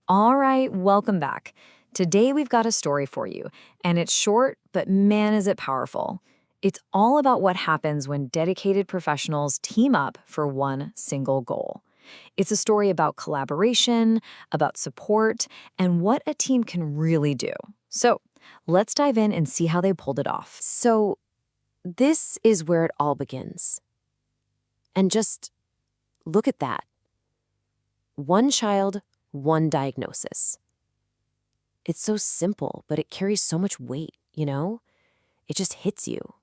All right, welcome back. Today we've got a story for you, and it's short, but man, is it powerful. It's all about what happens when dedicated professionals team up for one single goal. It's a story about collaboration, about support, and what a team can really do. So let's dive in and see how they pulled it off. So, this is where it all begins. And just look at that. One child, one diagnosis. It's so simple, but it carries so much weight, you know? It just hits you.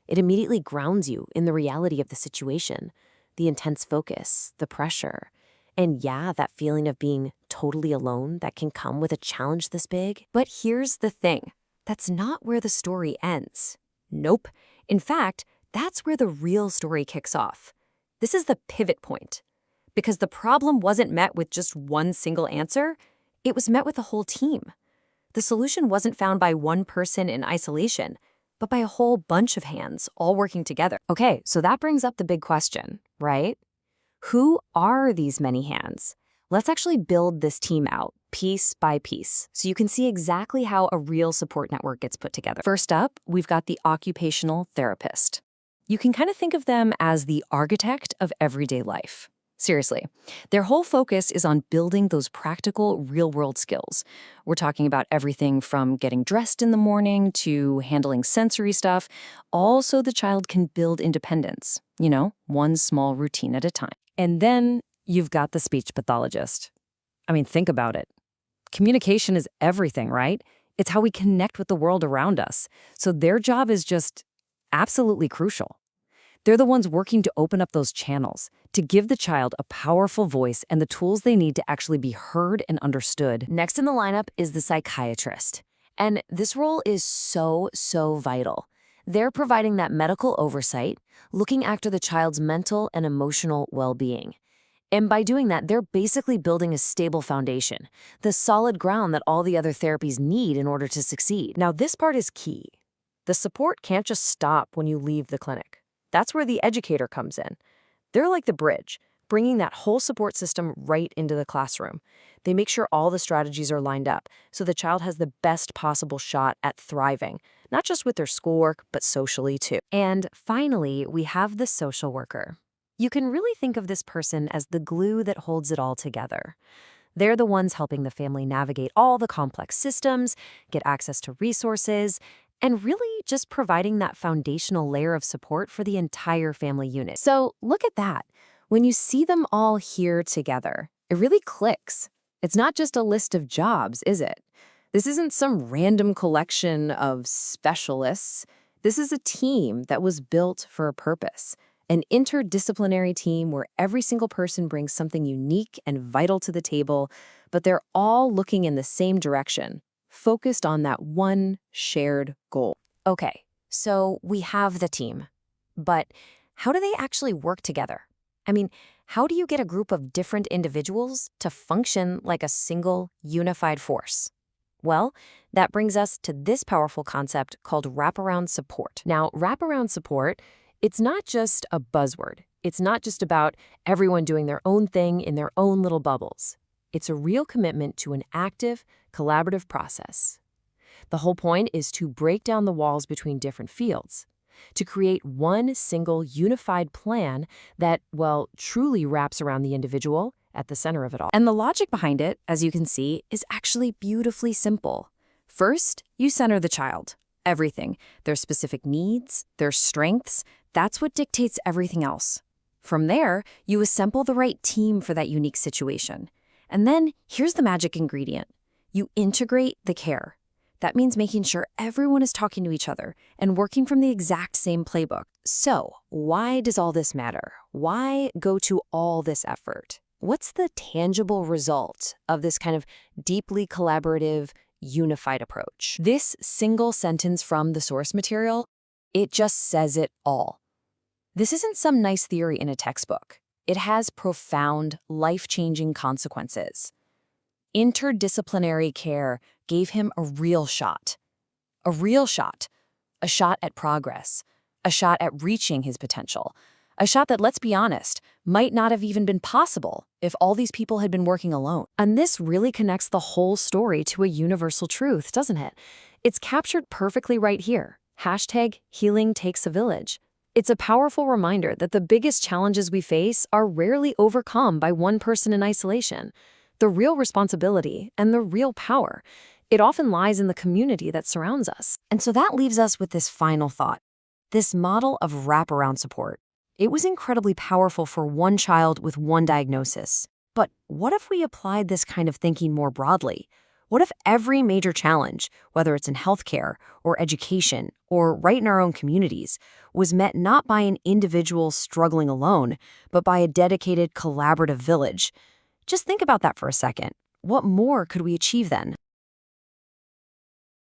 It immediately grounds you in the reality of the situation, the intense focus, the pressure, and yeah, that feeling of being totally alone that can come with a challenge this big. But here's the thing, that's not where the story ends. Nope. In fact, that's where the real story kicks off. This is the pivot point. Because the problem wasn't met with just one single answer, it was met with a whole team. The solution wasn't found by one person in isolation, but by a whole bunch of hands all working together. Okay, so that brings up the big question, right? Who are these many hands? Let's actually build this team out piece by piece so you can see exactly how a real support network gets put together. First up, we've got the occupational therapist. You can kind of think of them as the architect of everyday life. Seriously, their whole focus is on building those practical, real-world skills. We're talking about everything from getting dressed in the morning to handling sensory stuff, all so the child can build independence, one small routine at a time. And then you've got the speech pathologist. I mean, think about it. Communication is everything, right? It's how we connect with the world around us. So their job is just absolutely crucial. They're the ones working to open up those channels, to give the child a powerful voice and the tools they need to actually be heard and understood. Next in the lineup is the psychiatrist. And this role is so vital. They're providing that medical oversight, looking after the child's mental and emotional well-being. And by doing that, they're basically building a stable foundation, the solid ground that all the other therapies need in order to succeed. Now, this part is key. The support can't just stop when you leave the clinic. That's where the educator comes in. They're like the bridge, bringing that whole support system right into the classroom. They make sure all the strategies are lined up so the child has the best possible shot at thriving, not just with their schoolwork, but socially too. And finally, we have the social worker. You can really think of this person as the glue that holds it all together. They're the ones helping the family navigate all the complex systems, get access to resources, and really just providing that foundational layer of support for the entire family unit. So look at that. When you see them all here together, it really clicks. It's not just a list of jobs, is it? This isn't some random collection of specialists. This is a team that was built for a purpose. An interdisciplinary team where every single person brings something unique and vital to the table, but they're all looking in the same direction, focused on that one shared goal. Okay, so we have the team, but how do they actually work together? I mean, how do you get a group of different individuals to function like a single unified force? Well, that brings us to this powerful concept called wraparound support. Now, wraparound support, it's not just a buzzword. It's not just about everyone doing their own thing in their own little bubbles. It's a real commitment to an active, collaborative process. The whole point is to break down the walls between different fields, to create one single unified plan that, well, truly wraps around the individual at the center of it all. And the logic behind it, as you can see, is actually beautifully simple. First, you center the child. Everything, their specific needs, their strengths, that's what dictates everything else. From there, you assemble the right team for that unique situation. And then, here's the magic ingredient. You integrate the care. That means making sure everyone is talking to each other and working from the exact same playbook. So, why does all this matter? Why go to all this effort? What's the tangible result of this kind of deeply collaborative, unified approach? This single sentence from the source material, it just says it all. This isn't some nice theory in a textbook. It has profound, life-changing consequences. Interdisciplinary care gave him a real shot. A real shot. A shot at progress. A shot at reaching his potential. A shot that, let's be honest, might not have even been possible if all these people had been working alone. And this really connects the whole story to a universal truth, doesn't it? It's captured perfectly right here. Hashtag healing takes a village. It's a powerful reminder that the biggest challenges we face are rarely overcome by one person in isolation. The real responsibility and the real power, it often lies in the community that surrounds us. And so that leaves us with this final thought. This model of wraparound support. It was incredibly powerful for one child with one diagnosis. But what if we applied this kind of thinking more broadly? What if every major challenge, whether it's in healthcare or education or right in our own communities, was met not by an individual struggling alone, but by a dedicated collaborative village? Just think about that for a second. What more could we achieve then?